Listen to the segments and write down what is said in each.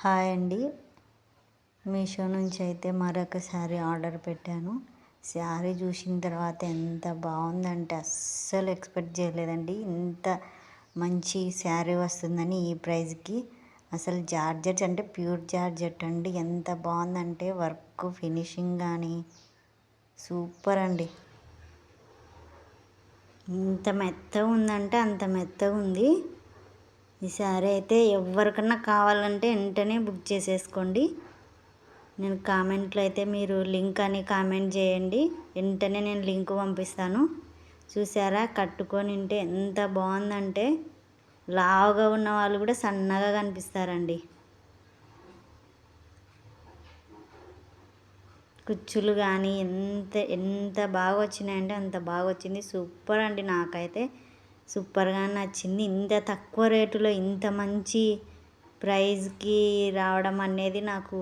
Hi అండి. మీషో నుంచి అయితే మరొక శారీ ఆర్డర్ పెట్టాను. శారీ చూసిన తర్వాత ఎంత బాగుందంటే అస్సలు ఎక్స్పెక్ట్ చేయలేదండి. ఇంత మంచి శారీ వస్తుందని ఈ ప్రైస్కి. అసలు జార్జెట్ అంటే ప్యూర్ జార్జెట్ అండి. ఎంత బాగుందంటే వర్క్ ఫినిషింగ్ కానీ సూపర్ అండి. ఇంత మెత్తగా ఉందంటే అంత మెత్తగా ఉంది. ఈ శారీ అయితే ఎవరికన్నా కావాలంటే వెంటనే బుక్ చేసేసుకోండి. నేను కామెంట్లో అయితే మీరు లింక్ అని కామెంట్ చేయండి, వెంటనే నేను లింక్ పంపిస్తాను. చూసారా కట్టుకొని ఉంటే ఎంత బాగుందంటే లావుగా ఉన్న వాళ్ళు కూడా సన్నగా కనిపిస్తారండి. కుచ్చులు కానీ ఎంత ఎంత బాగా వచ్చినాయంటే అంత బాగా వచ్చింది. సూపర్ అండి. నాకైతే సూపర్గా నచ్చింది. ఇంత తక్కువ రేటులో ఇంత మంచి ప్రైజ్కి రావడం అనేది నాకు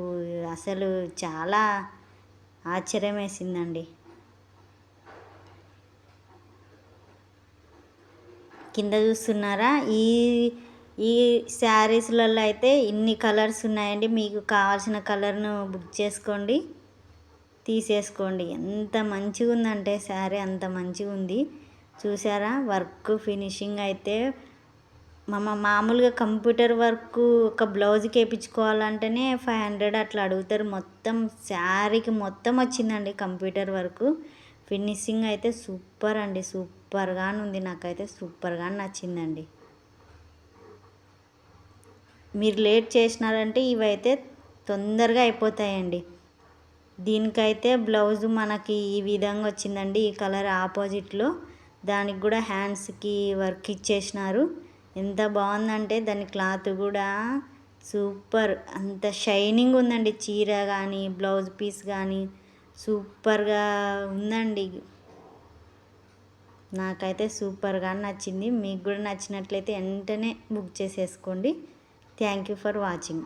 అసలు చాలా ఆశ్చర్యం వేసిందండి. కింద చూస్తున్నారా, ఈ ఈ శారీస్లలో అయితే ఇన్ని కలర్స్ ఉన్నాయండి. మీకు కావాల్సిన కలర్ను బుక్ చేసుకోండి, తీసేసుకోండి. ఎంత మంచిగా ఉందంటే శారీ అంత మంచిగా ఉంది. చూసారా వర్క్ ఫినిషింగ్ అయితే మామూలుగా కంప్యూటర్ వర్క్ ఒక బ్లౌజ్కి వేయించుకోవాలంటేనే 500 అట్లా అడుగుతారు. మొత్తం శారీకి మొత్తం వచ్చిందండి కంప్యూటర్ వర్క్. ఫినిషింగ్ అయితే సూపర్ అండి. సూపర్గా ఉంది. నాకైతే సూపర్గా నచ్చిందండి. మీరు లేట్ చేసినారంటే ఇవైతే తొందరగా అయిపోతాయండి. దీనికైతే బ్లౌజ్ మనకి ఈ విధంగా వచ్చిందండి. ఈ కలర్ ఆపోజిట్లో దానికి కూడా హ్యాండ్స్కి వర్క్ ఇచ్చేసినారు. ఎంత బాగుందంటే దాని క్లాత్ కూడా సూపర్, అంత షైనింగ్ ఉందండి. చీర కానీ బ్లౌజ్ పీస్ కానీ సూపర్గా ఉందండి. నాకైతే సూపర్గా నచ్చింది. మీకు కూడా నచ్చినట్లయితే వెంటనే బుక్ చేసేసుకోండి. Thank you for watching.